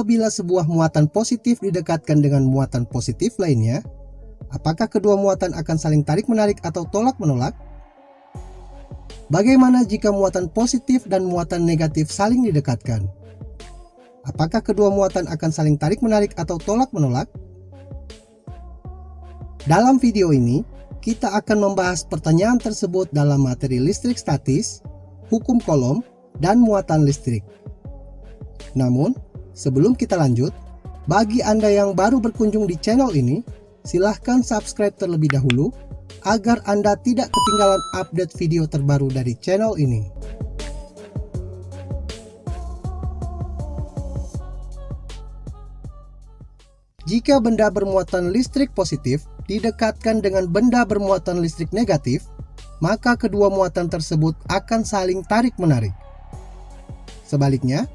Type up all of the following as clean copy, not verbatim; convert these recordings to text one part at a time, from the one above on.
Apabila sebuah muatan positif didekatkan dengan muatan positif lainnya, apakah kedua muatan akan saling tarik-menarik atau tolak-menolak? Bagaimana jika muatan positif dan muatan negatif saling didekatkan? Apakah kedua muatan akan saling tarik-menarik atau tolak-menolak? Dalam video ini, kita akan membahas pertanyaan tersebut dalam materi listrik statis, hukum Coulomb, dan muatan listrik. Namun, sebelum kita lanjut, bagi Anda yang baru berkunjung di channel ini, silahkan subscribe terlebih dahulu agar Anda tidak ketinggalan update video terbaru dari channel ini. Jika benda bermuatan listrik positif didekatkan dengan benda bermuatan listrik negatif, maka kedua muatan tersebut akan saling tarik-menarik. Sebaliknya,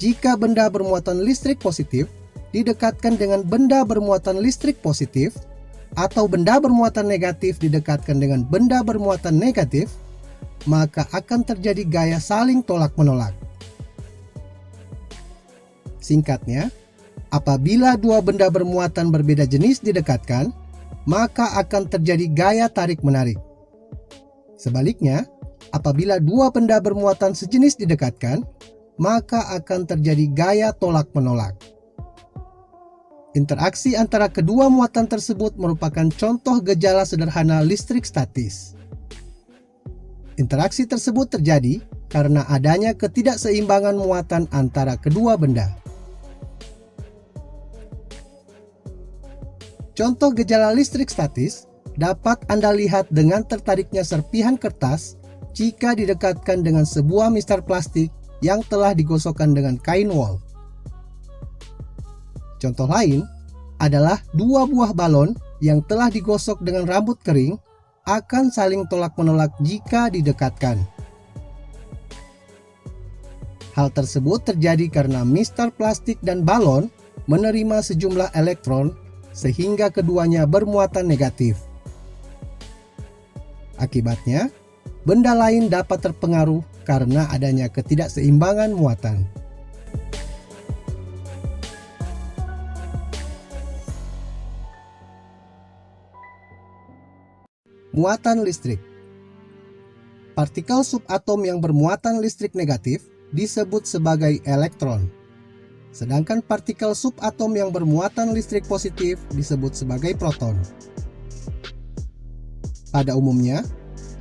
jika benda bermuatan listrik positif didekatkan dengan benda bermuatan listrik positif, atau benda bermuatan negatif didekatkan dengan benda bermuatan negatif, maka akan terjadi gaya saling tolak-menolak. Singkatnya, apabila dua benda bermuatan berbeda jenis didekatkan, maka akan terjadi gaya tarik-menarik. Sebaliknya, apabila dua benda bermuatan sejenis didekatkan, maka akan terjadi gaya tolak-menolak. Interaksi antara kedua muatan tersebut merupakan contoh gejala sederhana listrik statis. Interaksi tersebut terjadi karena adanya ketidakseimbangan muatan antara kedua benda. Contoh gejala listrik statis dapat Anda lihat dengan tertariknya serpihan kertas jika didekatkan dengan sebuah mistar plastik yang telah digosokkan dengan kain wol. Contoh lain adalah dua buah balon yang telah digosok dengan rambut kering akan saling tolak-menolak jika didekatkan. Hal tersebut terjadi karena mistar plastik dan balon menerima sejumlah elektron sehingga keduanya bermuatan negatif. Akibatnya, benda lain dapat terpengaruh karena adanya ketidakseimbangan muatan. Muatan listrik. Partikel subatom yang bermuatan listrik negatif disebut sebagai elektron. Sedangkan partikel subatom yang bermuatan listrik positif disebut sebagai proton. Pada umumnya,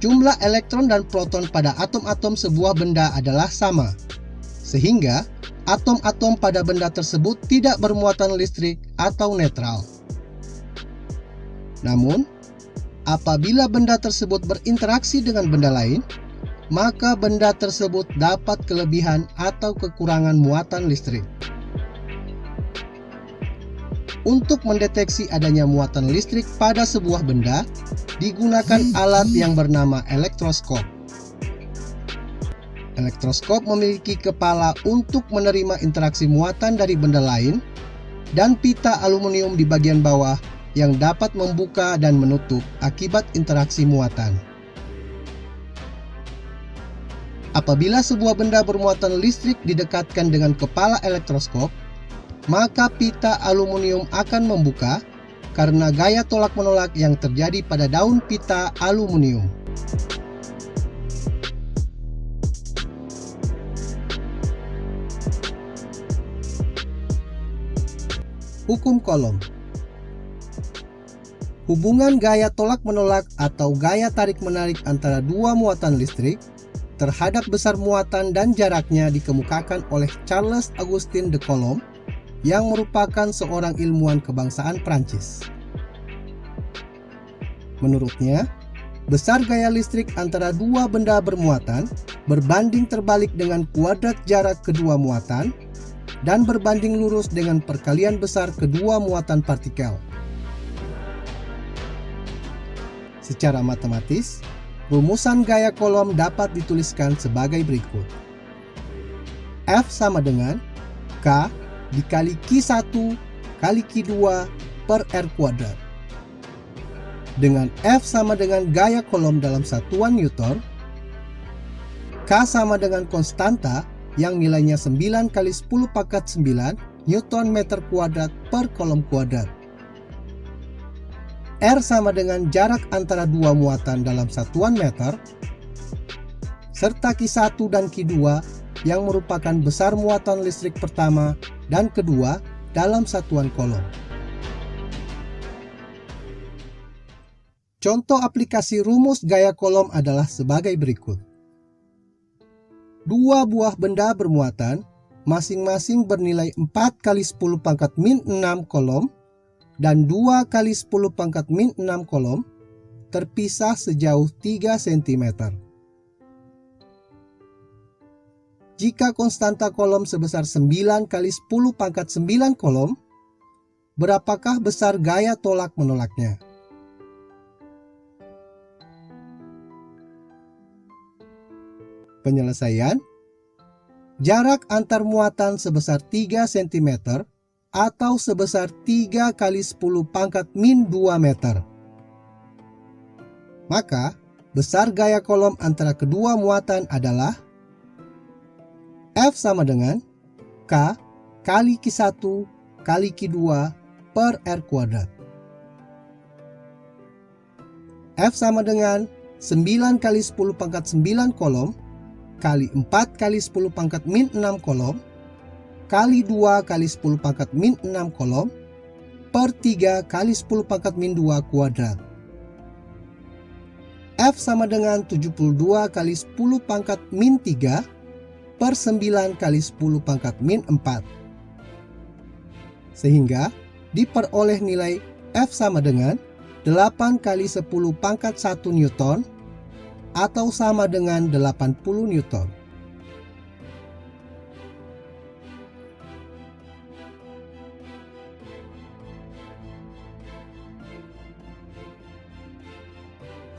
jumlah elektron dan proton pada atom-atom sebuah benda adalah sama, sehingga atom-atom pada benda tersebut tidak bermuatan listrik atau netral. Namun, apabila benda tersebut berinteraksi dengan benda lain, maka benda tersebut dapat kelebihan atau kekurangan muatan listrik. Untuk mendeteksi adanya muatan listrik pada sebuah benda, digunakan alat yang bernama elektroskop. Elektroskop memiliki kepala untuk menerima interaksi muatan dari benda lain, dan pita aluminium di bagian bawah yang dapat membuka dan menutup akibat interaksi muatan. Apabila sebuah benda bermuatan listrik didekatkan dengan kepala elektroskop, maka pita aluminium akan membuka karena gaya tolak-menolak yang terjadi pada daun pita aluminium. Hukum Coulomb. Hubungan gaya tolak-menolak atau gaya tarik-menarik antara dua muatan listrik terhadap besar muatan dan jaraknya dikemukakan oleh Charles Augustin de Coulomb yang merupakan seorang ilmuwan kebangsaan Prancis. Menurutnya, besar gaya listrik antara dua benda bermuatan berbanding terbalik dengan kuadrat jarak kedua muatan dan berbanding lurus dengan perkalian besar kedua muatan partikel. Secara matematis, rumusan gaya Coulomb dapat dituliskan sebagai berikut. F sama dengan K dikali Q1 kali Q2 per R kuadrat. Dengan F sama dengan gaya Coulomb dalam satuan Newton, K sama dengan konstanta yang nilainya 9 kali 10 pangkat 9 Newton meter kuadrat per kolom kuadrat. R sama dengan jarak antara dua muatan dalam satuan meter, serta Q1 dan Q2 yang merupakan besar muatan listrik pertama dan kedua dalam satuan kolom. Contoh aplikasi rumus gaya kolom adalah sebagai berikut. Dua buah benda bermuatan, masing-masing bernilai 4 kali 10 pangkat min 6 kolom, dan 2 kali 10 pangkat min 6 kolom, terpisah sejauh 3 cm. Jika konstanta kolom sebesar 9 kali 10 pangkat 9 kolom, berapakah besar gaya tolak menolaknya? Penyelesaian: jarak antar muatan sebesar 3 cm atau sebesar 3 kali 10 pangkat min 2 meter. Maka, besar gaya kolom antara kedua muatan adalah F sama dengan K kali Q1 kali Q2 per R kuadrat. F sama dengan 9 kali 10 pangkat 9 kolom kali 4 kali 10 pangkat min 6 kolom kali 2 kali 10 pangkat min 6 kolom per 3 kali 10 pangkat min 2 kuadrat. F sama dengan 72 kali 10 pangkat min 3 per 9 kali 10 pangkat min 4. Sehingga diperoleh nilai F sama dengan 8 kali 10 pangkat 1 Newton atau sama dengan 80 Newton.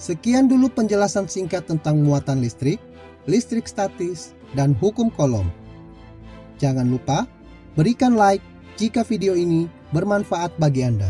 Sekian dulu penjelasan singkat tentang muatan listrik, listrik statis, dan hukum kolom. Jangan lupa berikan like jika video ini bermanfaat bagi Anda.